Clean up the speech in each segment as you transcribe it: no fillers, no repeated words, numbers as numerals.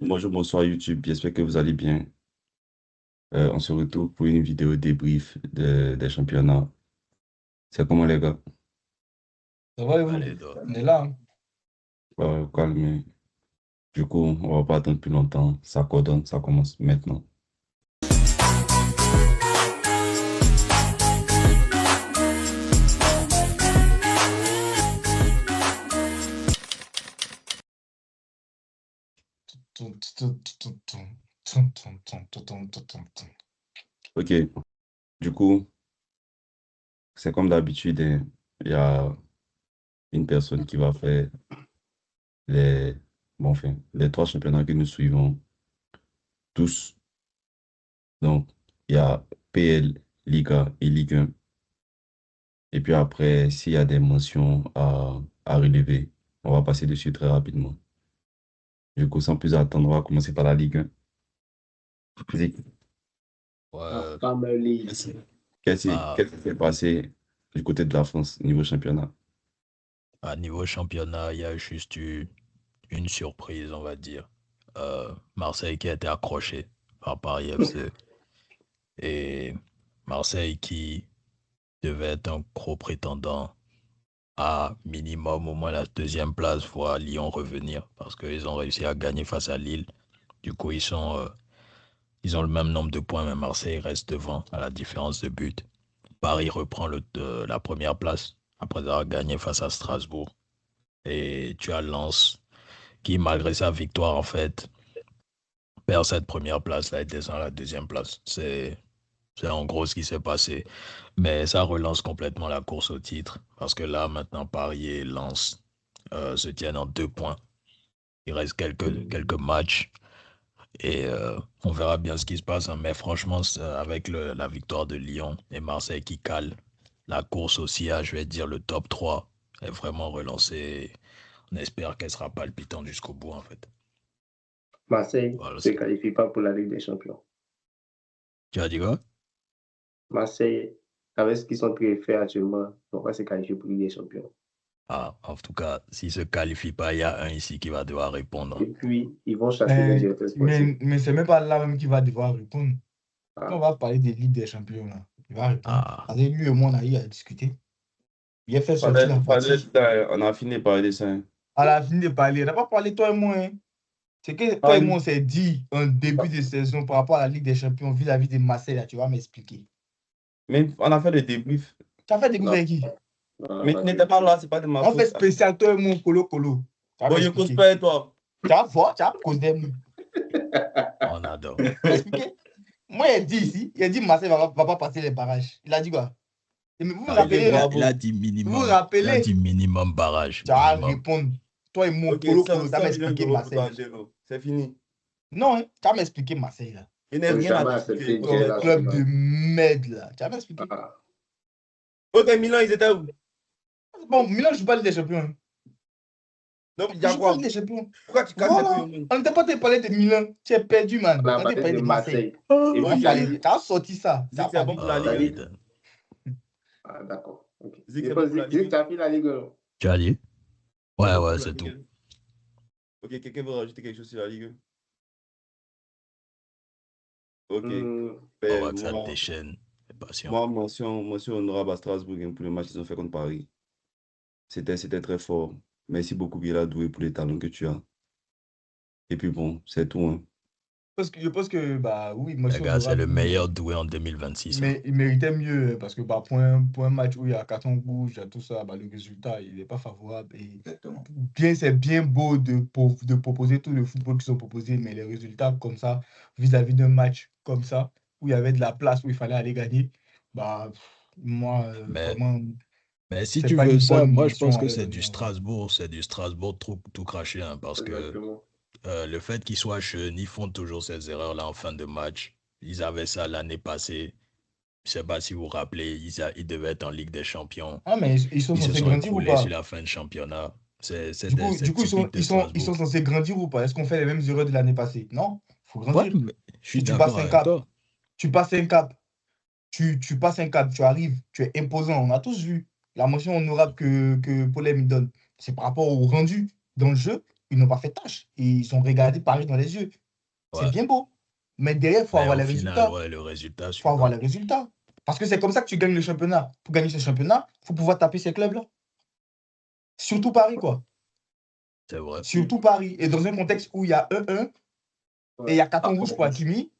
Bonjour, bonsoir YouTube, j'espère que vous allez bien. On se retrouve pour une vidéo débrief des championnats. C'est comment les gars? Ça va et vous? Allez, toi. On est là, hein? Calme. Du coup, on va pas attendre plus longtemps. Ça coordonne, ça commence maintenant. Ok, du coup, c'est comme d'habitude, hein. Il y a une personne qui va faire les, les trois championnats que nous suivons tous. Donc, il y a PL, Liga et Ligue 1. Et puis après, s'il y a des mentions à relever, on va passer dessus très rapidement. Du coup, sans plus attendre, on va commencer par la Ligue 1. Zik, Ouais, qu'est-ce bah, qu'est-ce qui s'est passé du côté de la France niveau championnat? à niveau championnat, il y a juste eu une surprise, on va dire. Marseille qui a été accroché par Paris FC. Et Marseille qui devait être un gros prétendant à minimum au moins la deuxième place, voire Lyon revenir, parce qu'ils ont réussi à gagner face à Lille. Du coup, ils ont le même nombre de points, mais Marseille reste devant à la différence de but. Paris reprend la première place après avoir gagné face à Strasbourg. Et tu as Lens qui, malgré sa victoire, en fait, perd cette première place-là et descend à la deuxième place. C'est en gros ce qui s'est passé. Mais ça relance complètement la course au titre parce que là, maintenant, Paris et Lens se tiennent en 2 points. Il reste quelques matchs et on verra bien ce qui se passe, hein. Mais franchement, avec la victoire de Lyon et Marseille qui cale, la course aussi à, je vais dire, le top 3 est vraiment relancée. On espère qu'elle sera palpitante jusqu'au bout, en fait. Marseille Voilà. ne se qualifie pas pour la Ligue des Champions. Tu as dit quoi? Marseille, avec ce qu'ils sont en train de faire actuellement, ne va pas se qualifier pour la Ligue des Champions. Ah, en tout cas, s'il ne se qualifie pas, il y a un ici qui va devoir répondre. Et puis, ils vont chasser le directeur sportif. Mais c'est même pas là même qu'il va devoir répondre. Quand on Ah, va parler des Ligues des Champions, là, il va répondre. Ah, Avec lui et moi, on a eu à discuter. Il a fait sortir la partie. On a fini par parler de ça, hein. À la fin de parler, on n'a pas parlé toi et moi, hein. C'est que toi et moi, on s'est dit en début de saison par rapport à la Ligue des Champions vis-à-vis de Marseille, là, tu vas m'expliquer. Mais on a fait le débrief. Tu as fait découvrir avec qui? Mais tu n'étais pas là, c'est pas de ma On faute. fait spécial, toi et moi, colo. Tu vas Bon, je m'expliquer. cause pas et toi. Tu vas voir, tu vas causer moi. on adore. M'expliquer. Moi, il a dit Marseille va pas passer les barrages. Il a dit quoi? Et vous vous Ah, rappelez, il a dit vous minimum. vous Il a rappelez, dit minimum barrage. tu vas Minimum. répondre. Toi et moi, Ok, colo, 100 tu vas 100 millions m'expliquer d'euros pour toi, Marseille. Angelo. C'est fini. Non, hein, tu vas m'expliquer Marseille, là. Il n'est Faut rien jamais à accepter discuter. Dieu Ton là, club c'est de merde, là. Tu vas m'expliquer. Ah, Ok, Milan, ils étaient où? Bon, Milan ne joue pas Ligue des Champions, hein. Donc, il y Il a joue pas quoi? Ligue des Champions. Pourquoi tu casses Voilà. les couilles? On n'était pas te parler de Milan. Tu es perdu, man. on a On t'a parlé parlé de de Marseille. Marseille. Et On puis, va parler. Tu as sorti ça. Zik, c'est bon pour la Ah, Ligue. Ligue. Ah, d'accord. Ok. Zik, Et c'est puis, bon pour la Zik, Ligue. tu as fait la Ligue 1. Tu as dit? C'est Ouais, bon pour ouais, la c'est Ligue. tout. Ok, quelqu'un veut rajouter quelque chose sur la Ligue? Ok. Hmm, Ben, On voit que ça moi, te déchaîne. C'est patient. moi, mention honorable à Strasbourg, hein, pour le match qu'ils ont fait contre Paris. C'était très fort. Merci beaucoup, Guilla Doué, pour les talents que tu as. Et puis bon, c'est tout, hein. Je pense que, bah oui, moi, Les gars, c'est le meilleur doué en 2026. Hein. Mais il méritait mieux parce que bah, pour un match où il y a carton rouge, tout ça, bah, le résultat, il n'est pas favorable. Et c'est bien beau de proposer tout le football qu'ils ont proposé, mais les résultats comme ça, vis-à-vis d'un match comme ça, où il y avait de la place, où il fallait aller gagner, bah, moi, Mais, vraiment, mais si c'est tu pas veux une ça, bonne moi, je pense mention à que leur c'est du donner, en fait. Strasbourg. C'est du Strasbourg tout craché. Hein, parce que exactement. le fait qu'ils soient jeunes, ils font toujours ces erreurs-là en fin de match. Ils avaient ça l'année passée. Je ne sais pas si vous vous rappelez, ils devaient être en Ligue des Champions. Ah, mais ils sont Ils se censés sont grandir ou écroulés sur pas? la fin de championnat. C'est Du coup, typique de ils sont Strasbourg. censés grandir ou pas? Est-ce qu'on fait les mêmes erreurs de l'année passée? Non, il faut Ouais, grandir. mais je suis Si tu passes d'accord un avec cap, toi. tu passes un cap. Tu passes un cap, tu arrives, tu es imposant. On a tous vu la mention honorable que Paul me donne. C'est par rapport au rendu dans le jeu ils n'ont pas fait tâche. Ils ont regardé Paris dans les yeux. C'est Ouais. bien beau. Mais derrière, il faut Mais avoir au les final, résultats. ouais, le résultat Il suit faut avoir pas. les résultats. Parce que c'est comme ça que tu gagnes le championnat. Pour gagner ce championnat, il faut pouvoir taper ces clubs-là. Surtout Paris, quoi. C'est vrai. Surtout Paris. Et dans un contexte où il y a 1-1 et il y a carton rouge pour Hakimi,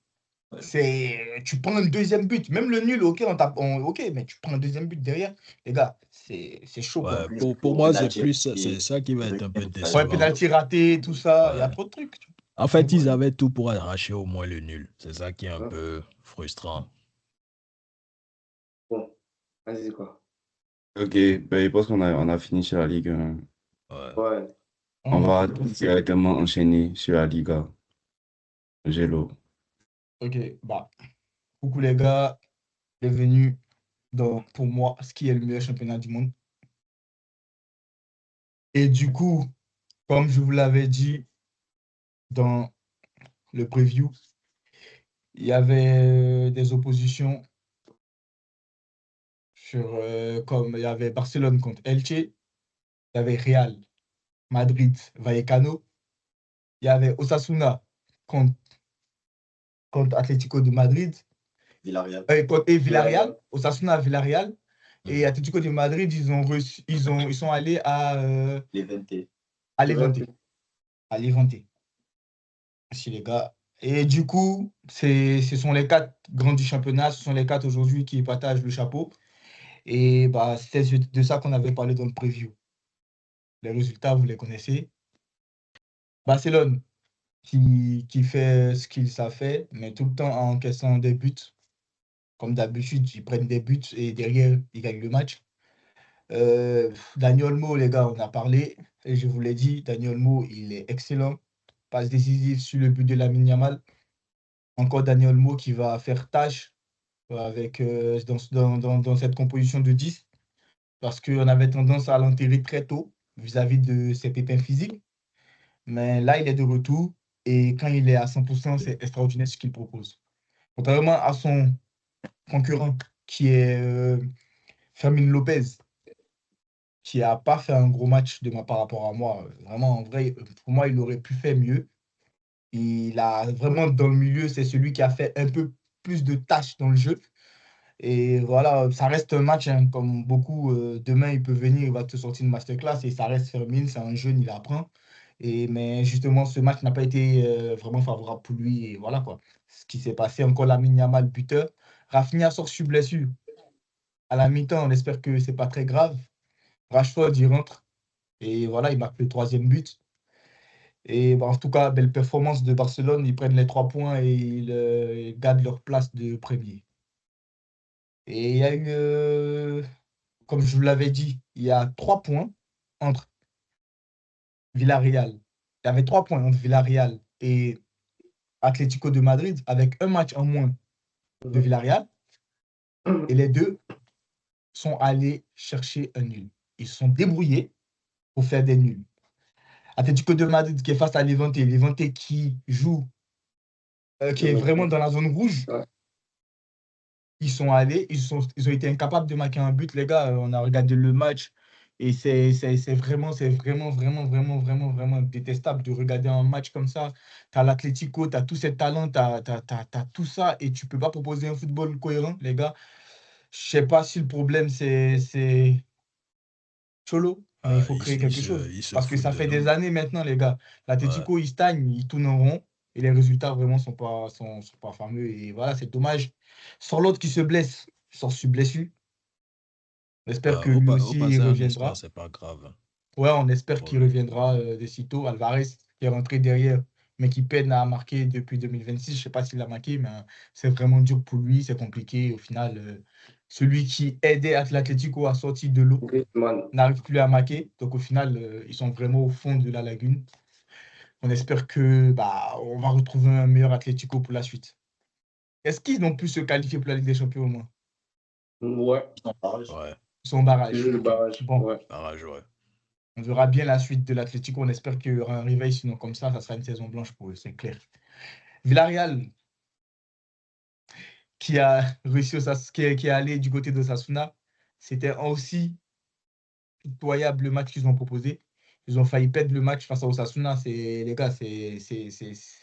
tu prends un deuxième but. Même le nul, ok, ok, mais tu prends un deuxième but derrière. Les gars, c'est chaud, quoi. Ouais, pour moi, c'est ça qui va être un peu Ouais, décevant. pénalty raté, tout ça, il y a Ouais. trop de trucs. En fait, Donc, ils voilà. avaient tout pour arracher au moins le nul. C'est ça qui est un peu frustrant. Bon, vas-y, quoi. Ok, ben, je pense qu'on a fini sur la Ligue 1. Ouais. Ouais. On va directement enchaîner sur la Liga. Gélo. Ok, bah, coucou les gars, bienvenue dans, pour moi, ce qui est le meilleur championnat du monde. Et du coup, comme je vous l'avais dit dans le preview, il y avait des oppositions comme il y avait Barcelone contre Elche, il y avait Real Madrid Vallecano, il y avait Osasuna contre Atlético de Madrid, Villarreal. et Villarreal, Osasuna Villarreal, et Atlético de Madrid, ils sont allés à Levante. Levante. Merci les gars. Et du coup, ce sont les 4 grands du championnat, ce sont les 4 aujourd'hui qui partagent le chapeau. Et bah, c'est de ça qu'on avait parlé dans le preview. Les résultats, vous les connaissez. Barcelone, qui fait ce qu'il savent faire, mais tout le temps en encaissant des buts. Comme d'habitude, ils prennent des buts et derrière, ils gagnent le match. Dani Olmo, les gars, on a parlé. Et je vous l'ai dit, Dani Olmo, il est excellent. Passe décisive sur le but de Lamine Yamal. Encore Dani Olmo qui va faire tâche avec, dans cette composition de 10. Parce qu'on avait tendance à l'enterrer très tôt vis-à-vis de ses pépins physiques. Mais là, il est de retour. Et quand il est à 100%, c'est extraordinaire ce qu'il propose. Contrairement à son concurrent, qui est Fermin Lopez, qui n'a pas fait un gros match par rapport à moi. Vraiment, en vrai, pour moi, il aurait pu faire mieux. Il a vraiment, dans le milieu, c'est celui qui a fait un peu plus de tâches dans le jeu. Et voilà, ça reste un match, hein, comme beaucoup. Demain, il peut venir, il va te sortir une masterclass et ça reste Fermin, c'est un jeune, il apprend. Mais justement, ce match n'a pas été vraiment favorable pour lui. Et voilà quoi. Ce qui s'est passé, encore Lamine Yamal buteur. Rafinha sort sur blessure. À la mi-temps, on espère que c'est pas très grave. Rashford, il rentre. Et voilà, il marque le 3e but. Et bah, en tout cas, belle performance de Barcelone. Ils prennent les 3 points et ils gardent leur place de premier. Et il y a eu, comme je vous l'avais dit, il y a 3 points entre Villarreal. Il y avait 3 points entre Villarreal et Atlético de Madrid, avec un match en moins de Villarreal. Et les deux sont allés chercher un nul. Ils se sont débrouillés pour faire des nuls. Atlético de Madrid qui est face à Levante, Levante qui joue, qui est vraiment dans la zone rouge. Ouais. Ils sont allés, ils ont été incapables de marquer un but, les gars. On a regardé le match et c'est vraiment, vraiment détestable de regarder un match comme ça. Tu as l'Atlético, tu as tous ces talents, tu as tout ça et tu peux pas proposer un football cohérent, les gars. Je sais pas si le problème c'est Cholo, mais il faut créer quelque chose. Ils se Parce que foutent ça de fait des nous. années maintenant, les gars. L'Atlético, il stagne, il tourne en rond et les résultats vraiment sont pas fameux. Et voilà, c'est dommage. Sans l'autre qui se blesse, il sort sur blessure. On espère que lui Au aussi il passé, en histoire, reviendra. c'est pas grave Ouais, on espère pour qu'il lui. reviendra de sitôt. Alvarez qui est rentré derrière, mais qui peine à marquer depuis 2026. Je ne sais pas s'il a marqué, mais c'est vraiment dur pour lui. C'est compliqué. Au final, celui qui aidait l'Atlético à sortir de l'eau Griezmann. n'arrive plus à marquer. Donc au final, ils sont vraiment au fond de la lagune. On espère que on va retrouver un meilleur Atlético pour la suite. Est-ce qu'ils ont pu se qualifier pour la Ligue des Champions au moins? Ouais, Ouais, Ils sont au barrage. toujours le Ok. barrage. Bon, Ouais. barrage, ouais. on verra bien la suite de l'Atlético. On espère qu'il y aura un réveil. Sinon, comme ça sera une saison blanche pour eux, c'est clair. Villarreal, qui a réussi qui est allé du côté de Sasuna, c'était aussi pitoyable le match qu'ils ont proposé. Ils ont failli perdre le match face à Osasuna. Les gars, c'est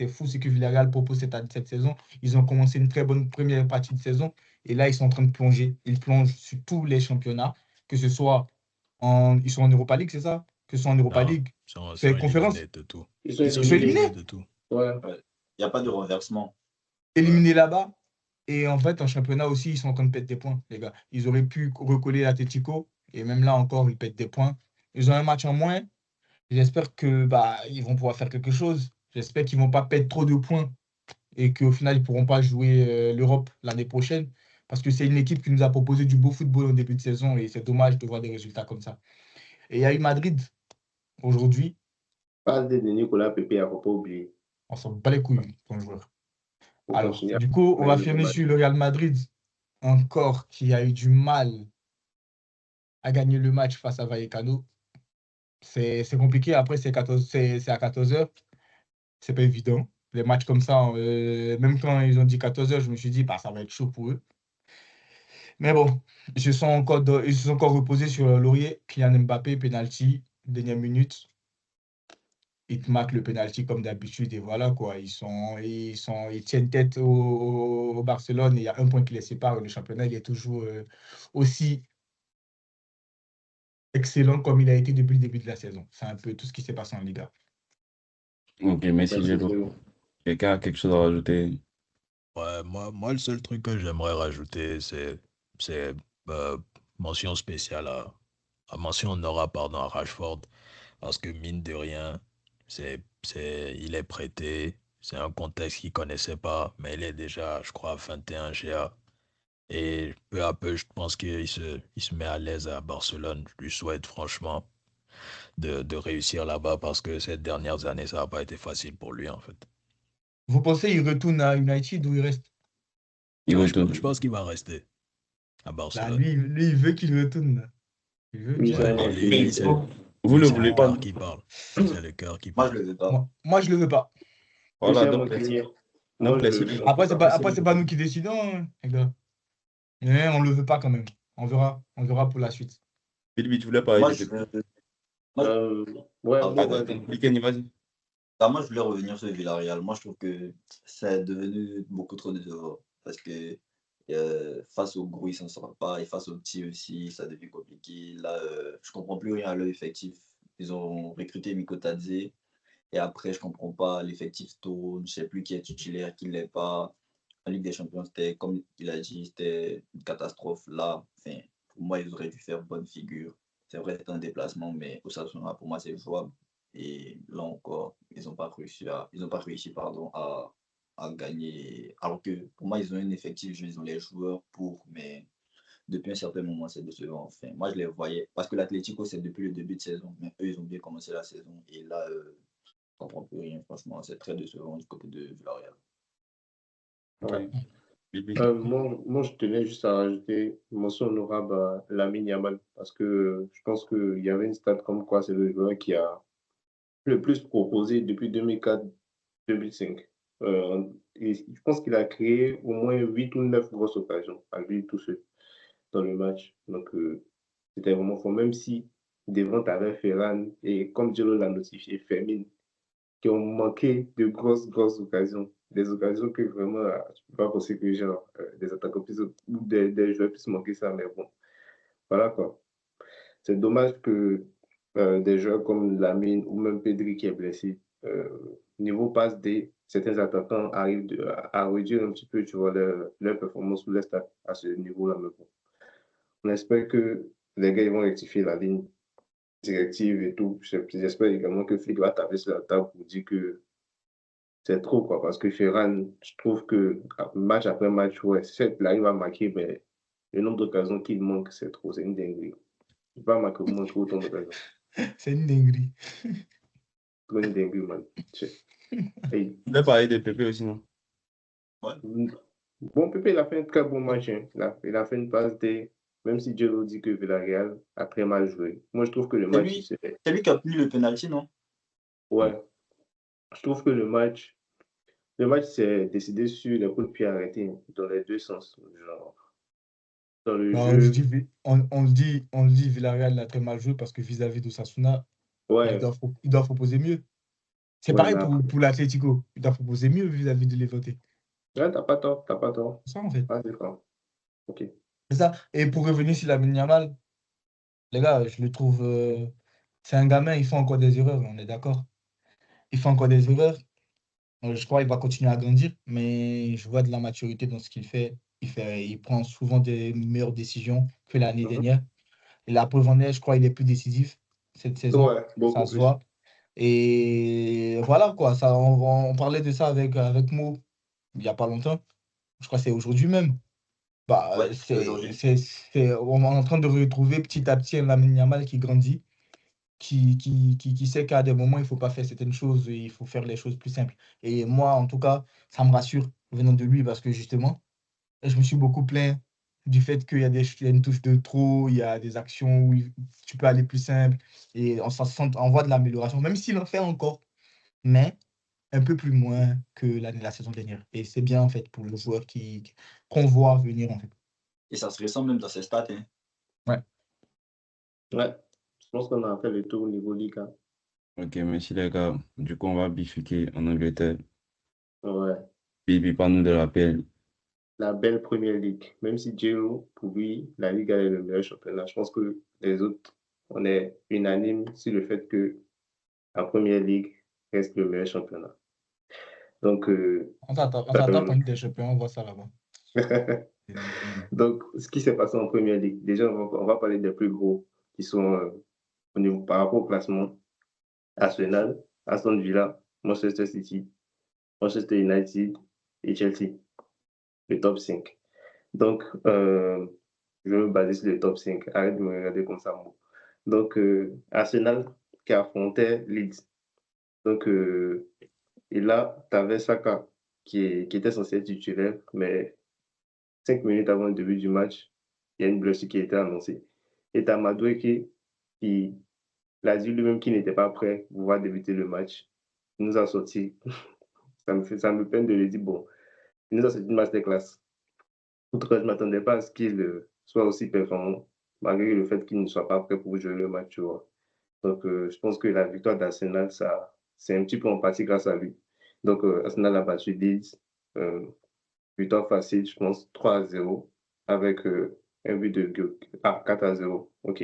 fou ce que Villarreal propose cette saison. Ils ont commencé une très bonne première partie de saison. Et là, ils sont en train de plonger. Ils plongent sur tous les championnats, que ce soit ils sont en Europa League, c'est ça? Que ce soit en Europa Non, League, ils sont c'est conférence. éliminés de tout. Ils sont Ils sont Ils sont éliminés. éliminés, éliminés de tout. Ouais. Il n'y a pas de renversement. éliminés là-bas. Et en fait, en championnat aussi, ils sont en train de perdre des points, les gars. Ils auraient pu recoller l'Atlético. Et même là encore, ils perdent des points. Ils ont un match en moins. J'espère que ils vont pouvoir faire quelque chose. J'espère qu'ils ne vont pas perdre trop de points et qu'au final, ils ne pourront pas jouer l'Europe l'année prochaine. Parce que c'est une équipe qui nous a proposé du beau football au début de saison et c'est dommage de voir des résultats comme ça. Et il y a eu Madrid aujourd'hui. Pas de Nicolas Pepe, il ne faut pas oublier. On s'en bat les couilles, ton joueur. On Alors, continue. du coup, on va Ouais, finir ouais. sur le Real Madrid, encore qui a eu du mal à gagner le match face à Vallecano. C'est compliqué. Après, c'est à 14h. C'est pas évident. Les matchs comme ça, même quand ils ont dit 14h, je me suis dit, ça va être chaud pour eux. Mais bon, ils se sont encore reposés sur leur laurier. Kylian Mbappé, penalty, dernière minute. Ils te marquent le penalty comme d'habitude et voilà quoi. Ils tiennent tête au Barcelone et il y a un point qui les sépare. Le championnat, il est toujours aussi excellent comme il a été depuis le début de la saison. C'est un peu tout ce qui s'est passé en Liga. Ok, merci, Ouais, Gélo. Quelqu'un a quelque chose à rajouter? Ouais, moi, le seul truc que j'aimerais rajouter, c'est mention spéciale mention honorable, pardon, à Rashford. Parce que mine de rien, il est prêté. C'est un contexte qu'il ne connaissait pas, mais il est déjà, je crois, 21 GA. Et peu à peu, je pense qu'il se met à l'aise à Barcelone. Je lui souhaite franchement de réussir là-bas parce que ces dernières années, ça n'a pas été facile pour lui, en fait. Vous pensez qu'il retourne à United ou il reste? Il Non, retourne. je pense qu'il va rester à Barcelone. Lui, il veut qu'il retourne. Il veut Oui, bien. ça, Ouais, lui, c'est Vous le c'est voulez le pas? cœur qui parle. C'est le cœur qui Moi, je parle. le veux pas. Moi, je le veux pas. Voilà, Michel donc, Montagnier. donc, Moi, je laissez- le Après, veux c'est pas nous qui décidons, hein, les gars. Mais on le veut pas quand même. On verra pour la suite. Billy, tu voulais parler Moi, de je, Pépé? moi, Ouais, Ah, bon, Attends, vas-y. Likeni, vas-y. moi, je voulais revenir sur Villarreal. Moi, je trouve que c'est devenu beaucoup trop décevant. Parce que face au gros, ils s'en sortent pas. Et face aux petits aussi, ça devient compliqué. Là, je comprends plus rien à leur effectif. Ils ont recruté Miko Tadze. Et après, je comprends pas. L'effectif tourne. Je sais plus qui est titulaire, qui l'est pas. En Ligue des Champions, c'était, comme il a dit, c'était une catastrophe. Là, enfin, pour moi, ils auraient dû faire bonne figure. C'est vrai, c'est un déplacement, mais Osasuna, pour moi, c'est jouable. Et là encore, ils n'ont pas réussi à gagner. Alors que pour moi, ils ont un effectif, ils ont les joueurs pour, mais depuis un certain moment, c'est décevant. Enfin, moi, je les voyais, parce que l'Atlético, c'est depuis le début de saison, mais eux, ils ont bien commencé la saison. Et là, je ne comprends plus rien, franchement, c'est très décevant du côté de Villarreal. Ouais. Billy. Moi, je tenais juste à rajouter une mention honorable à Lamine Yamal parce que je pense qu'il y avait une stat comme quoi c'est le joueur qui a le plus proposé depuis 2004-2005. Et je pense qu'il a créé au moins 8 ou 9 grosses occasions à lui tout seul dans le match. Donc, c'était vraiment fort, même si devant, tu avais Ferran et comme Diallo l'a notifié, Fermin, qui ont manqué de grosses occasions. Des occasions que vraiment, je ne peux pas penser que genre, des attaquants ou des joueurs puissent manquer ça, mais bon, voilà quoi. C'est dommage que des joueurs comme Lamine ou même Pedri qui est blessé, niveau passe D, certains attaquants arrivent à réduire un petit peu, tu vois, leur performance ou leur stats à ce niveau-là. Mais bon, on espère que les gars ils vont rectifier la ligne directive et tout. J'espère également que Flick va taper sur la table pour dire que c'est trop, quoi. Parce que Ferran, je trouve que match après match, ouais, certes, il arrive à marquer, mais le nombre d'occasions qu'il manque, c'est trop. C'est une dinguerie. Il ne peut pas manquer autant d'occasions. C'est une dinguerie. C'est une dinguerie, man. Hey. Tu voulais parler de Pépé aussi, non? Ouais. Bon, Pépé, il a fait un très bon match. Hein. Il a fait une passe D, même si Dieu dit que Villarreal a très mal joué. Moi, je trouve que le match... C'est lui qui a pris le penalty, non? Ouais. Je trouve que le match s'est décidé sur les coups de pied arrêtés dans les deux sens. Genre, dans le jeu. On se dit Villarreal a très mal joué parce que vis-à-vis d'Osasuna, Ils Ouais, doivent proposer mieux. C'est ouais, pareil mais après, pour l'Atlético. Ils doivent proposer mieux vis-à-vis de Levante. ouais, t'as pas tort, t'as pas tort. C'est ça, en fait. Ah, d'accord. Ok. C'est ça. Et pour revenir sur Lamine Yamal, les gars, je le trouve. C'est un gamin, il fait encore des erreurs, on est d'accord. Il fait encore des erreurs. Je crois qu'il va continuer à grandir, mais je vois de la maturité dans ce qu'il fait. Il prend souvent des meilleures décisions que l'année Mhm. dernière. Et la preuve en est, je crois qu'il est plus décisif cette saison. Ouais, beaucoup Ça se plus. voit. Et voilà, quoi. Ça, on parlait de ça avec Mo il n'y a pas longtemps. Je crois que c'est aujourd'hui même. Bah, Ouais, c'est aujourd'hui. on est en train de retrouver petit à petit un Lamine Yamal qui grandit, qui sait qu'à des moments, il ne faut pas faire certaines choses, il faut faire les choses plus simples. Et moi, en tout cas, ça me rassure venant de lui parce que justement, je me suis beaucoup plaint du fait qu'il y a il y a une touche de trop, il y a des actions où tu peux aller plus simple et on voit de l'amélioration, même s'il en fait encore, mais un peu plus moins que la saison dernière. Et c'est bien en fait pour le joueur qu'on voit venir en fait. Et ça se ressent même dans ses stats. Hein. Ouais. Ouais, je pense qu'on a fait le tour au niveau Liga. Ok, merci les gars. Du coup, on va bifurquer en Angleterre. Ouais, Bibi, parle-nous de l'appel. la belle première ligue. Même si Giro, pour lui, la Liga est le meilleur championnat. Je pense que les autres, on est unanime sur le fait que la première ligue reste le meilleur championnat. Donc, On s'attend quand des champions, on voit ça là-bas. donc, ce qui s'est passé en première ligue, déjà, on va parler des plus gros qui sont au niveau, par rapport au classement. Arsenal, Aston Villa, Manchester City, Manchester United et Chelsea, le top 5. Donc, je vais me baser sur le top 5. Arrête de me regarder comme ça, moi. Donc, Arsenal qui affrontait Leeds. Donc, et là, tu avais Saka qui était censé être titulaire, mais 5 minutes avant le début du match, il y a une blessure qui a été annoncée. Et tu as Madueke qui l'a dit lui-même qu'il n'était pas prêt pour pouvoir débuter le match. Il nous a sorti, ça me peine de le dire, bon, il nous a sorti une masterclass. En tout cas, je ne m'attendais pas à ce qu'il soit aussi performant, malgré le fait qu'il ne soit pas prêt pour jouer le match, tu vois. Donc, je pense que la victoire d'Arsenal, c'est un petit peu en partie grâce à lui. Donc, Arsenal a battu Leeds, victoire facile, je pense, 3-0, avec un but de Gyökeres. Ah, 4-0, ok.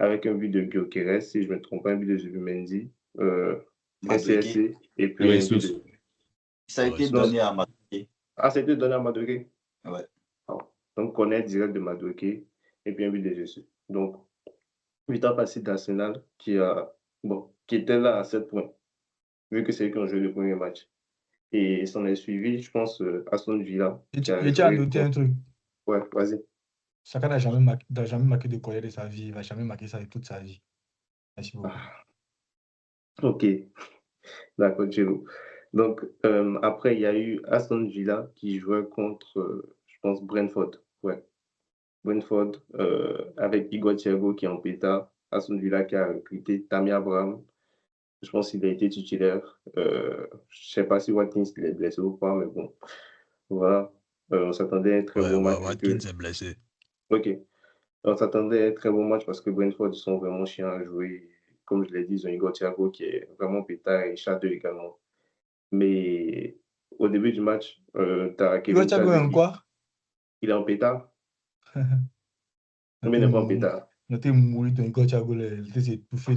Avec un but de Gyökeres, si je ne me trompe pas, un but de Zubimendi, un Madueke, CSC, et puis un but Ressus. de... ça a été Non, donné à Madueke. ah, c'était donné à Madueke. Ouais. Ah, donc, connaître direct de Madueke, et puis un but de Jesus. Donc, victoire facile d'Arsenal qui était là à 7 points, vu que c'est eux qui ont joué le premier match. Et s'en est suivi, je pense, Aston Villa, qui a Je tiens à joué noter un truc. Ouais, vas-y. Saka n'a jamais marqué de colère de sa vie. Il ne va jamais marquer ça de toute sa vie. Merci beaucoup. Ok, d'accord, Giro. Donc, après, il y a eu Aston Villa qui jouait contre, je pense, Brentford. Ouais, Brentford, avec Igor Thiago qui est en pétard. Aston Villa qui a recruté Tammy Abraham. Je pense qu'il a été titulaire. Je ne sais pas si Watkins est blessé ou pas, mais bon, voilà. On s'attendait à un très Ouais, bon match. Watkins est blessé. Ok. On s'attendait à un très bon match parce que Brentford sont vraiment chiants à jouer. Comme je l'ai dit, ils ont Igor Thiago qui est vraiment pétard et Chadeux également. Mais au début du match, tu as Tu vois, Kevin Thiago Chadeux en quoi? il est en pétard, mais il n'est pas en pétard. Notez mourir ton Igor Thiago, il s'est étouffé.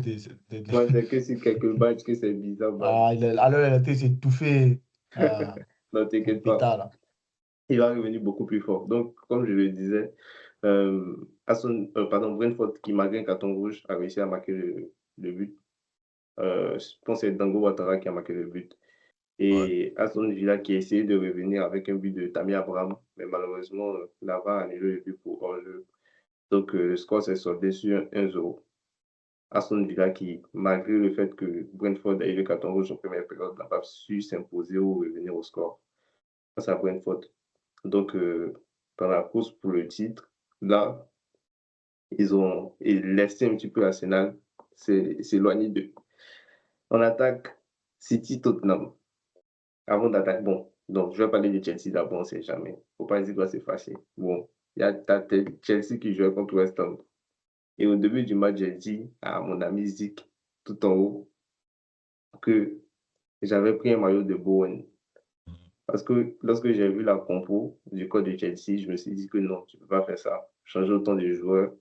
Moi, c'est que sur quelques matchs que c'est bizarre. Ah, alors, il a été étouffé. Ah, Non, t'inquiète pas. pétard, là. Il va revenir beaucoup plus fort. Donc, comme je le disais, Brentford, qui malgré un carton rouge, a réussi à marquer le but. Je pense que c'est Dango Ouattara qui a marqué le but. Et Aston Villa qui a essayé de revenir avec un but de Tammy Abraham, mais malheureusement, la VAR a annulé le but pour hors-jeu. Donc, le score s'est soldé sur 1-0. Aston Villa qui, malgré le fait que Brentford a eu le carton rouge en première période, n'a pas su s'imposer ou revenir au score face à Brentford. Donc, dans la course pour le titre, là, ils ont laissé un petit peu Arsenal s'éloigner d'eux. En attaque, City-Tottenham. Avant d'attaquer, bon, donc je vais parler de Chelsea d'abord, on ne sait jamais. Il ne faut pas dire que c'est facile. Bon, il y a Chelsea qui jouait contre West Ham. Et au début du match, j'ai dit à mon ami Zik tout en haut que j'avais pris un maillot de Bowen. Parce que lorsque j'ai vu la compo du code de Chelsea, je me suis dit que non, tu ne peux pas faire ça. Changer autant de joueurs.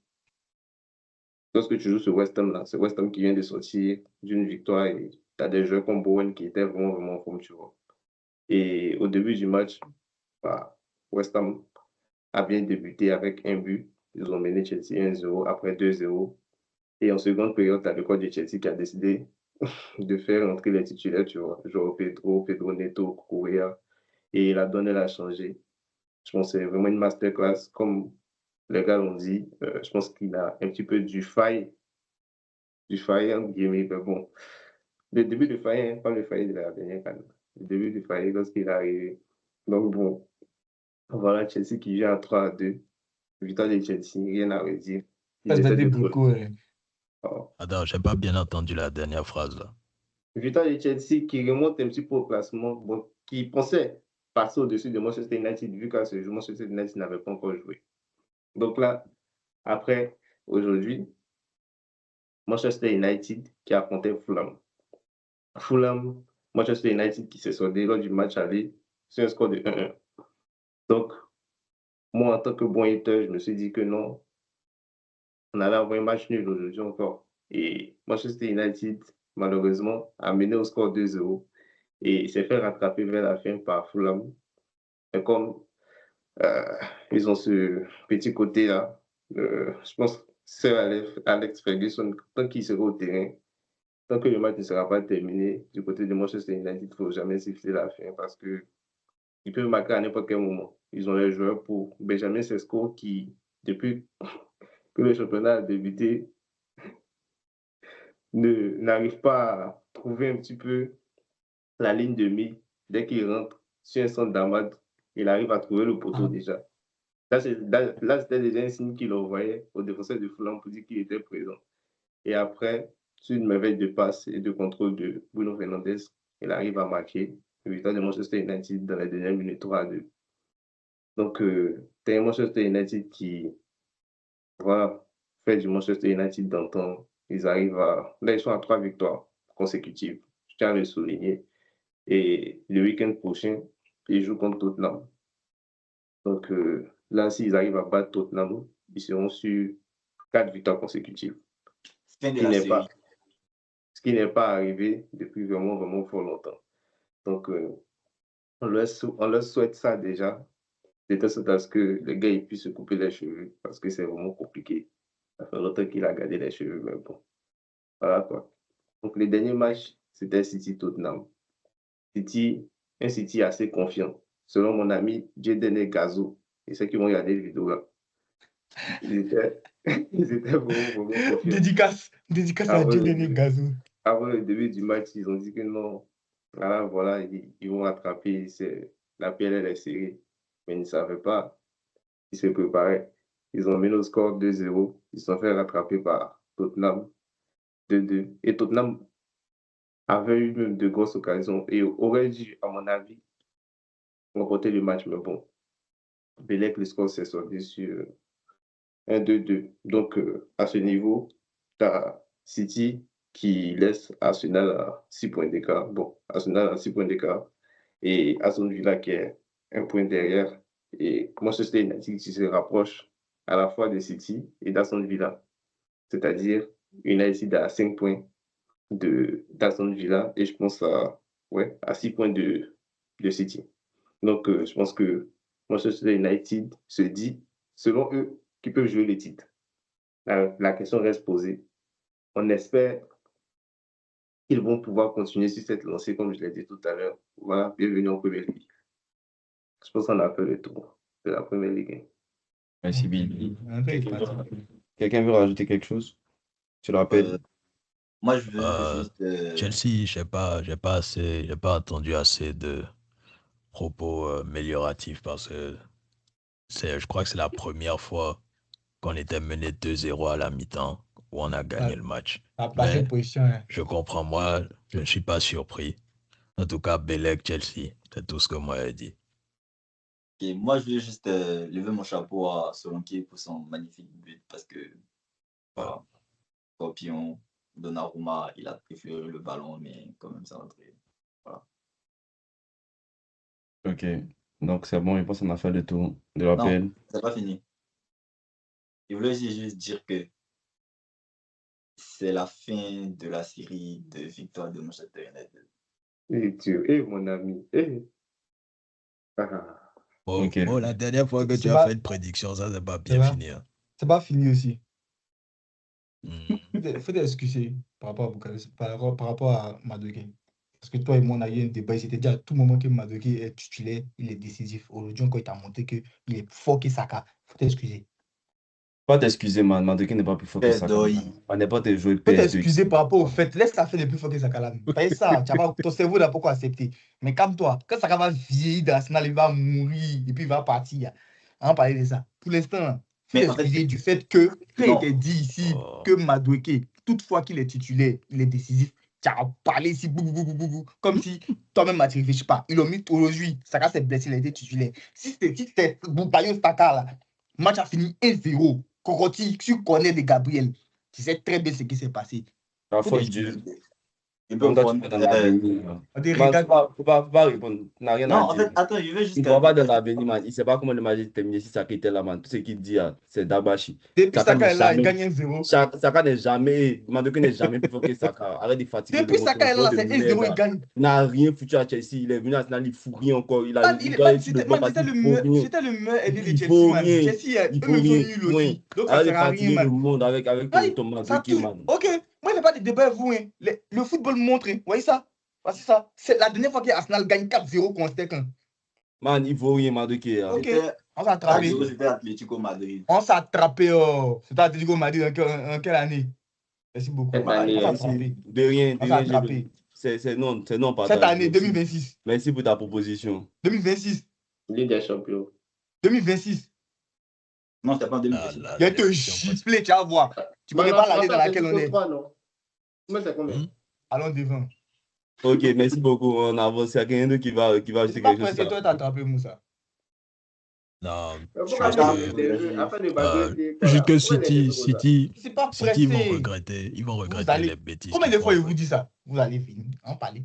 Lorsque tu joues ce West Ham là, c'est West Ham qui vient de sortir d'une victoire et tu as des joueurs comme Bowen qui étaient vraiment, vraiment en forme, tu vois. Et au début du match, bah, West Ham a bien débuté avec un but. Ils ont mené Chelsea 1-0, après 2-0. Et en seconde période, tu as le coach de Chelsea qui a décidé de faire entrer les titulaires, tu vois, genre Pedro Neto, Correa. Et la donne, elle a changé. Je pense que c'est vraiment une masterclass. Comme les gars l'ont dit, je pense qu'il a un petit peu du faille, entre guillemets, mais bon. Le début du faille, pas le faille de la dernière canne. Le début du faille lorsqu'il est arrivé. Donc bon, voilà Chelsea qui vient à 3-2. Victoire de Chelsea, rien à redire. Ils Ça, essaient des de beaucoup, ouais. Attends, j'ai pas bien entendu la dernière phrase là. Victoire de Chelsea qui remonte un petit peu au classement, bon, qui pensait passer au-dessus de Manchester United, vu qu'à ce jour, Manchester United n'avait pas encore joué. Donc là, après, aujourd'hui, Manchester United qui affrontait Fulham. Fulham, Manchester United qui s'est soldé lors du match aller sur un score de 1-1. Donc, moi, en tant que bon hater, je me suis dit que non, on allait avoir un match nul aujourd'hui encore. Et Manchester United, malheureusement, a mené au score 2-0 et s'est fait rattraper vers la fin par Fulham. Et comme ils ont ce petit côté-là, je pense que c'est Alex Ferguson, tant qu'il sera au terrain, tant que le match ne sera pas terminé, du côté de Manchester United, il ne faut jamais siffler la fin parce qu'ils peuvent marquer à n'importe quel moment. Ils ont les joueurs pour Benjamin Sesko qui, depuis que le championnat a débuté, n'arrive pas à trouver un petit peu la ligne de mire. Dès qu'il rentre sur un centre d'Amad, il arrive à trouver le poteau déjà. Là, c'était déjà un signe qu'il envoyait au défenseur de Fulham pour dire qu'il était présent. Et après, sur une merveille de passe et de contrôle de Bruno Fernandes, il arrive à marquer le victoire de Manchester United dans les dernières minutes 3-2. Donc, c'est un Manchester United qui va faire du Manchester United d'antan. Ils arrivent à... Là, ils sont à 3 victoires consécutives. Je tiens à le souligner. Et le week-end prochain, ils jouent contre Tottenham. Donc là, s'ils arrivent à battre Tottenham, ils seront sur 4 victoires consécutives. Fin de la série. Ce qui n'est pas arrivé depuis vraiment, vraiment fort longtemps. Donc, on leur souhaite ça déjà, de telle sorte à ce que le gars il puisse se couper les cheveux, parce que c'est vraiment compliqué. Ça fait longtemps qu'il a gardé les cheveux, mais bon. Voilà quoi. Donc, les derniers matchs, c'était City-Tottenham. Un City assez confiant. Selon mon ami Jadon Gazo, et ceux qui vont regarder les vidéos là, ils étaient vraiment confiants. Dédicace à Jadon Gazo. Avant le début du match, ils ont dit que non, voilà, ils vont rattraper, la PLL est serrée. Mais ils ne savaient pas, ils se préparaient. Ils ont mis le score 2-0, ils se sont fait rattraper par Tottenham 2-2. Et Tottenham avait eu même de grosses occasions et aurait dû, à mon avis, remporter le match. Mais bon, Belek, le score s'est soldé sur 1-2-2. Donc, à ce niveau, tu as City qui laisse Arsenal à 6 points d'écart. Bon, Arsenal à 6 points d'écart. Et Aston Villa qui est 1 point derrière. Et Manchester United qui se rapproche à la fois de City et d'Aston Villa. C'est-à-dire United à 5 points d'Aston Villa et je pense à 6 points de City. Donc, je pense que Manchester United se dit, selon eux, qu'ils peuvent jouer les titres. La question reste posée. On espère qu'ils vont pouvoir continuer sur cette lancée, comme je l'ai dit tout à l'heure. Voilà, bienvenue en Première Ligue. Je pense qu'on a fait le tour de la Première Ligue. Merci, Billy. Quelqu'un Quelqu'un veut rajouter quelque chose? Tu le rappelles? Moi, je veux juste... Chelsea, j'ai pas entendu assez de propos amélioratifs parce que je crois que c'est la première fois qu'on était mené 2-0 à la mi-temps où on a gagné le match. Mais position, hein. je comprends, moi, je ne suis pas surpris. En tout cas, Belek, Chelsea, c'est tout ce que moi j'ai dit. Et moi, je veux juste lever mon chapeau à Solanke pour son magnifique but parce que, voilà, Scorpion, Donnarumma, il a préféré le ballon, mais quand même, ça a entré. Voilà. Ok. Donc, c'est bon, je pense qu'on a fait le tour de Non, l'appel. c'est pas fini. Je voulais juste dire que c'est la fin de la série de victoire de Manchester United. Et Dieu, mon ami. Oh, Ok. oh, la dernière fois que C'est tu as pas- fait une prédiction, ça, c'est pas C'est bien pas- fini. Hein. C'est pas fini aussi. Hmm. Faut t'excuser par rapport à Bukayo, par rapport à Madueke. Parce que toi et moi, on a eu un débat. Il s'était dit à tout moment que Madueke est titulaire, il est décisif. Aujourd'hui, encore, il t'a montré qu'il est fort que Saka. Faut t'excuser. Pas t'excuser, man. Madueke n'est pas plus fort que ça. Pedoi. On n'est pas tes joueurs Faut PS2. t'excuser par rapport au fait. Laisse ça faire le plus fort que Saka là. Fais ça. Ton cerveau n'a pas quoi accepter. Mais calme-toi. Quand Saka va vieillir dans l'Arsenal, il va mourir et puis il va partir. On va parler de ça. Pour l'instant, faut Mais en fait, t'excuser du fait que, quand il non. était dit ici Oh. que Madueke, toutefois qu'il est titulaire, il est décisif. Tu as parlé ici, comme si toi-même, tu ne réfléchis pas. Ils l'ont mis aujourd'hui. Saka s'est blessé, il a été titulaire. Si c'était Bukayo Saka là, le match a fini 1-0. Kokoti, tu connais de Gabriel. Tu sais très bien ce qui s'est passé. La Faut faute t'excuser. du. Il peut Comme toi, tu prendre, vas dans l'avenir. Man. On dit, Man, regarde, faut pas répondre. Tu n'as rien Non, à en dire. fait, attends, je vais juste Il ne va pas dans l'avenir, man. Il ne sait pas comment le match est terminé si Saka était là, man. Tout ce qu'il dit, c'est Dabashi. depuis Saka Saka n'est est là, il jamais. gagne 1-0. Saka n'est jamais. Madueke n'est jamais plus fort que Saka. Arrête de fatiguer le Depuis monde. Saka est là, de c'est 1-0, merde, il là. gagne. Il n'a rien foutu à Chelsea. Il est venu à Arsenal, il ne fout rien encore. Il Man, doit être sur le c'était banc parce c'était qu'il le faut meilleur, rien. c'était le meilleur ailier de Il Chelsea, faut man. rien. Chelsea, Il faut eux-mêmes sont rien. nuls Point. aussi. Donc ça Arrête de sert à rien, fatiguer le man. monde avec Ouais, ton ça Madueke, touche. man. Ok, moi, il n'y a pas de débat avec vous. Hein. Le football montre. Vous voyez ça? C'est ça. C'est la dernière fois que Arsenal gagne 4-0 contre Stekken. Man, il faut rien, Madueke. Hein. Ok, C'était on s'est attrapé. 4-0, c'était Atlético Madrid. On s'est attrapé. Oh. C'était Atlético Madrid en quelle année? Merci beaucoup. Cette On s'est année, attrapé. De rien, On de s'est rien. attrapé. C'est non Cette partage. année, 2026. Merci pour ta proposition. 2026. Ligue des champions. 2026. Non, c'était pas en Là, 2026. là, Il y a la te question passe. gifler, tu vas voir. Tu ne connais pas l'année dans laquelle on est. 3, non? Moi, c'est combien? Hmm? Allons devant. Ok, merci beaucoup. On avance. Il y a quelqu'un d'autre qui va Je ajouter ne quelque pas chose. pressé, toi, t'as attrapé Moussa. Non, Pourquoi juste faire que, des interviews afin de baguetter juste que pourquoi les interviews comme ça? C'est pas City vont pressé. regretter, ils vont Vous regretter allez. les bêtises Combien qu'ils de fois font. il vous dit ça? Vous allez finir. En parler.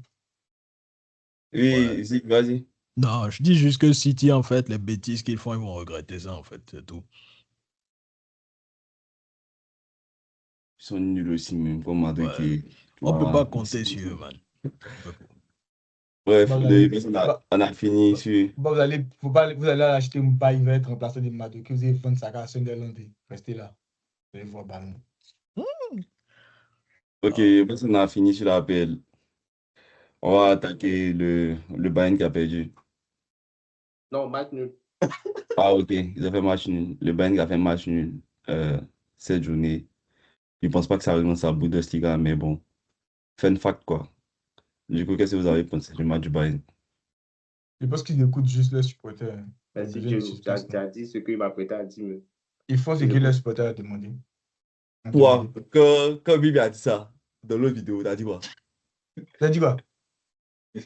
Oui, Ouais. Zik, vas-y. Non, je dis juste que City, en fait, les bêtises qu'ils font, ils vont regretter ça, en fait, c'est tout. Ils sont nuls aussi, même comme Madueke. Ouais. On peut pas compter sur eux, man. On peut pas. Bref, Bah, vous allez- on a fini sur. Bah, vous allez acheter Mba, il va être remplacé de Madueke. Vous allez vendre Saka à Sunderland. Restez là. Vous allez voir ballon. Ok, parce qu'on a fini sur l'appel. On va attaquer le Bayern qui a perdu. Non, match nul. Ah, ok, ils ont fait match nul. Le Bayern qui a fait match nul cette journée. Je ne pense pas que ça relance à Bundesliga, mais bon. Fun fact, quoi. Du coup, qu'est-ce que vous avez pensé du match du Bayern? Je pense qu'ils écoutent juste leurs supporters. Merci Ils viennent Dieu, du tu as suspense, non? dit ce qu'il m'a prêté à dire. Ils font ce que leurs supporters ont demandé. Toi, quand Bibi a dit ça, dans l'autre vidéo, t'as dit quoi? T'as dit quoi?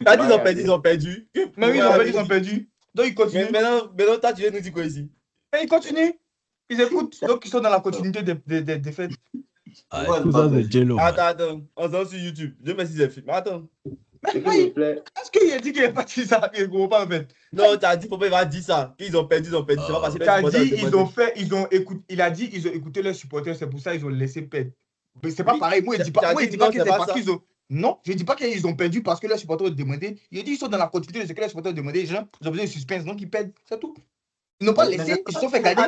T'as dit ils ont perdu. Mais oui, ils ont perdu. Donc ils continuent. Mais maintenant, toi, tu viens nous dire quoi ici? Mais ils continuent. Ils écoutent. Donc ils sont dans la continuité des défaites. Ah, Ouais, tout ça, c'est Jello, man. Attends, on se rend sur YouTube. Je me suis dit, film. Attends. S'il vous plaît. Est-ce qu'il a dit qu'il n'est pas dit ça? Il ne comprend pas en fait. Non, tu as dit, pourquoi il va dire ça? Qu'ils ont perdu, Ça va passer Tu as dit, il a dit, ils ont écouté leurs supporters, c'est pour ça qu'ils ont laissé perdre. Mais c'est pas pareil. Moi, il ne dit pas que c'est parce qu'ils ont. Non, je ne dis pas qu'ils ont perdu parce que leurs supporters ont demandé. Il a dit qu'ils sont dans la continuité de ce que leurs supporters ont demandé. Ils ont besoin de suspense, donc ils perdent. C'est tout. Ils n'ont pas laissé, ils se sont fait gagner.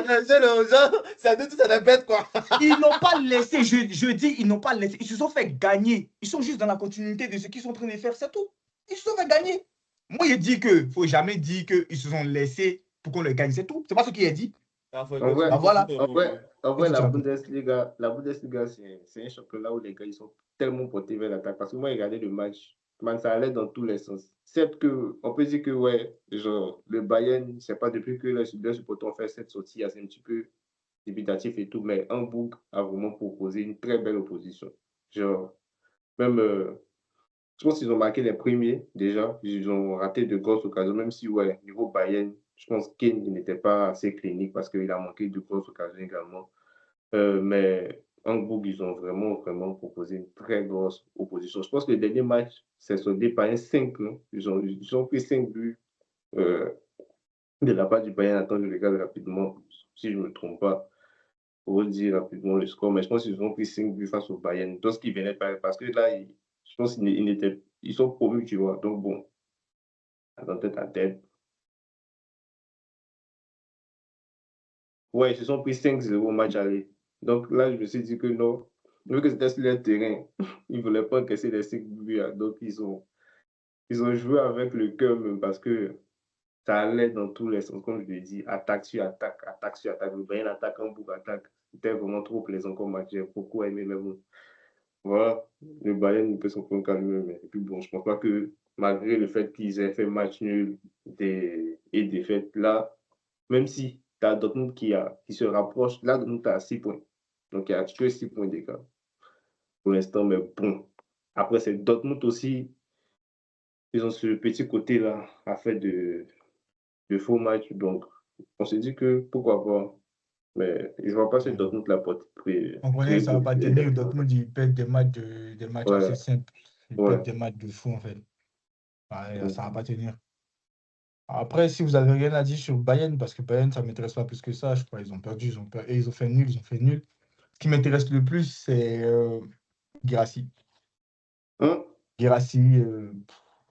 Ça répète quoi? Ils n'ont pas laissé, je dis, ils n'ont pas laissé. Ils se sont fait gagner. Ils sont juste dans la continuité de ce qu'ils sont en train de faire, c'est tout. Ils se sont fait gagner. Moi, il dit que faut jamais dire qu'ils se sont laissés pour qu'on les gagne, c'est tout. C'est pas ce qu'il a dit. En vrai, voilà. En vrai, la Bundesliga, c'est un championnat où les gars ils sont tellement portés vers l'attaque. Parce que moi, j'ai regardé le match, man, ça allait dans tous les sens. Certes que, on peut dire que ouais, genre, le Bayern, c'est pas depuis que les supporters ont fait cette sortie, c'est un petit peu débutatif et tout, mais Hambourg a vraiment proposé une très belle opposition. Genre, même, je pense qu'ils ont marqué les premiers déjà, ils ont raté de grosses occasions, même si, ouais, niveau Bayern, je pense que Kane n'était pas assez clinique parce qu'il a manqué de grosses occasions également. Mais Hambourg, ils ont vraiment proposé une très grosse opposition. Je pense que le dernier match s'est soldé par un 5, non? Ils ont pris 5 buts de la part du Bayern. Attends, je regarde rapidement, si je ne me trompe pas, pour vous dire rapidement le score. Mais je pense qu'ils ont pris 5 buts face au Bayern. Donc, ce qui venait pas, parce que là, je pense qu'ils sont promus, tu vois. Donc, bon, attends, tête à tête. Ouais, ils se sont pris 5-0 au match aller. Donc là, je me suis dit que non, vu que c'était sur leur terrain, ils ne voulaient pas encaisser les 5 buts. Donc, ils ont joué avec le cœur même parce que ça allait dans tous les sens. Comme je l'ai dit, attaque sur attaque, attaque sur attaque. Le Bayern attaque, Hambourg attaque. C'était vraiment trop plaisant comme match. J'ai beaucoup aimé, mais bon. Voilà, le Bayern ne peut s'en prendre qu'à lui-même. Et puis bon, je ne pense pas que malgré le fait qu'ils aient fait match nul et défaite là, même si tu as Dortmund qui se rapproche, là, Dortmund a 6 points. Donc, il y a que 6 points d'écart pour l'instant. Mais bon, après, c'est Dortmund aussi. Ils ont ce petit côté-là à faire de faux matchs. Donc, on se dit que pourquoi pas. Mais je ne vois pas ce Dortmund-là très, On connaît très que ça va beau. pas tenir. Dortmund, ils perdent des matchs Ouais, assez simples. Ils ouais. perdent des matchs de fou, en fait. Ouais, ça va pas tenir. Après, si vous avez rien à dire sur Bayern, parce que Bayern, ça m'intéresse pas plus que ça, je crois. Ils ont perdu, et ils ont fait nul, Ce qui m'intéresse le plus, c'est Guirassy. Hein? Guirassy,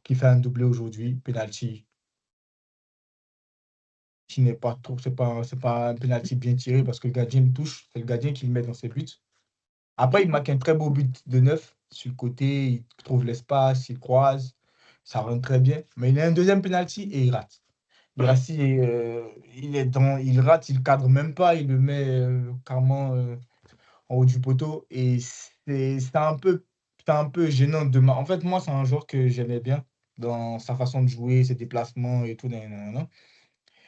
qui fait un doublé aujourd'hui, penalty, qui n'est pas trop, c'est pas un penalty bien tiré parce que le gardien le touche, c'est le gardien qui le met dans ses buts. Après, il marque un très beau but de neuf sur le côté, il trouve l'espace, il croise, ça rentre très bien. Mais il a un deuxième penalty et il rate. Guirassy, il rate, il cadre même pas, il le met carrément en haut du poteau et c'est un peu gênant En fait, moi, c'est un joueur que j'aimais bien dans sa façon de jouer, ses déplacements et tout. Nanana.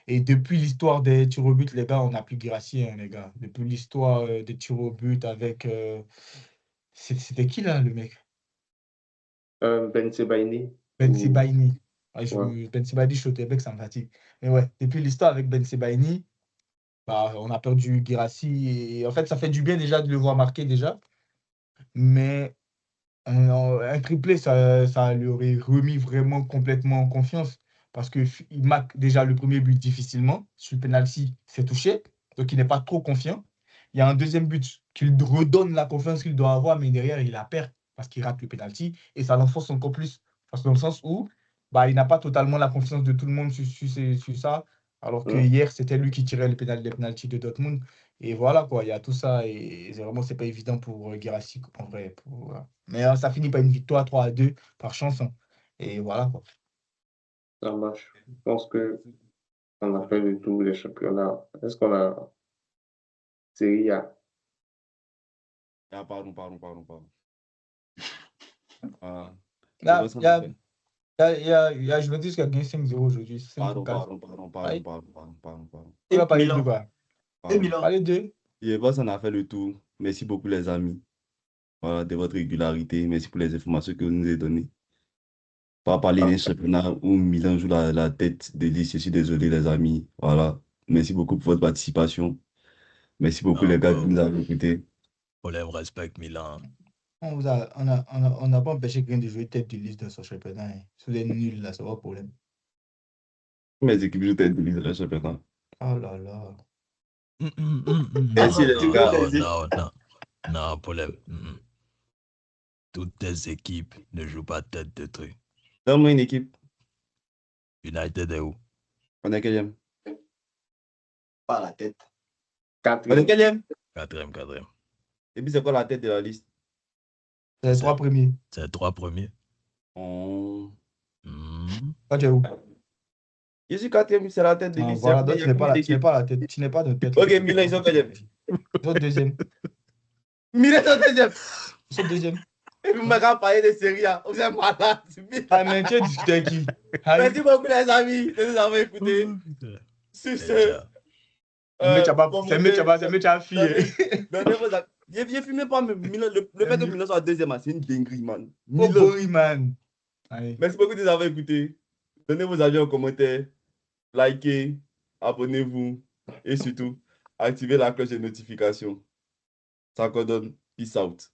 Et depuis l'histoire des tirs au but, les gars, on n'a plus Guirassy, hein, les gars. Depuis l'histoire des tirs au but avec. C'était qui là, le mec? Ben Sebaini. Ben Ou... Sebaini. Ouais, Ouais. Ben Sebaini, Schlotterbeck, ça me fatigue. Mais ouais, depuis l'histoire avec Ben Sebaini, bah, on a perdu Guirassy. Et en fait, ça fait du bien déjà de le voir marquer déjà. Mais un triplé, ça lui aurait remis vraiment complètement en confiance parce qu'il marque déjà le premier but difficilement. Sur le penalty, c'est touché, donc il n'est pas trop confiant. Il y a un deuxième but qui lui redonne la confiance qu'il doit avoir, mais derrière, il la perd parce qu'il rate le penalty et ça l'enfonce encore plus. Parce que dans le sens où bah, il n'a pas totalement la confiance de tout le monde sur ça, alors que hier, c'était lui qui tirait les penalty de Dortmund. Et voilà, quoi, il y a tout ça. Et vraiment, c'est pas évident pour Guirassy, en vrai. Voilà. Mais ça finit par une victoire 3-2 par chance. Hein. Et voilà, quoi. Ça marche. Je pense qu'on a fait le tour des championnats. Est-ce qu'on a Serie A? Ah, pardon. Ah, Là, Everson il y a a, fait. il y a Juventus qui a gagné 5-0 aujourd'hui. 5-4. Aïe, Pardon. il va Et parler de Milan. quoi? Et Pardon. Milan. Parler de. Et Everson a fait le tour. Merci beaucoup, les amis. Voilà, de votre régularité. Merci pour les informations que vous nous avez données. Pas parler d'un championnat où Milan joue la tête de liste. Je suis désolé, les amis. Voilà. Merci beaucoup pour votre participation. Merci beaucoup, les gars, qui nous avez écoutés. Polem respecte Milan. On n'a pas empêché quelqu'un de jouer tête de liste dans son championnat. Hein. Si vous êtes nul, là, c'est pas problème. Mes équipes jouent tête de liste dans le championnat. Oh là là. Merci, les gars. Non, Polem. Toutes tes équipes ne jouent pas tête de truc. Donne-moi une équipe. United est où? On est quatrième. Pas la tête. On est quatrième. Quatrième. Et puis, c'est quoi la tête de la liste? C'est les 3 premiers. C'est les 3 premiers. Oh. Toi, tu es où? Je suis quatrième, c'est la tête de liste. Voilà, donc Il y a combien d'équipes? tu n'es pas de tête. Ok, Milan, ils sont quatrième. Ils sont deuxième. Milan, ils sont deuxième. Ils sont deuxième. Et puis, on m'a parlé de Serie A. Vous êtes malade. Ah, mais tu as discuté avec qui? Merci beaucoup, les amis, de nous avoir écoutés. Sur ce. C'est mieux, tu as fille. J'ai filmé pas Milan. Le fait que Milan soit deuxième, c'est une dinguerie, man. Oh, boy, man. Allez. Merci beaucoup de nous avoir écoutés. Donnez vos avis en commentaire. Likez, abonnez-vous et surtout, activez la cloche de notification. Ça coordonne. Peace out.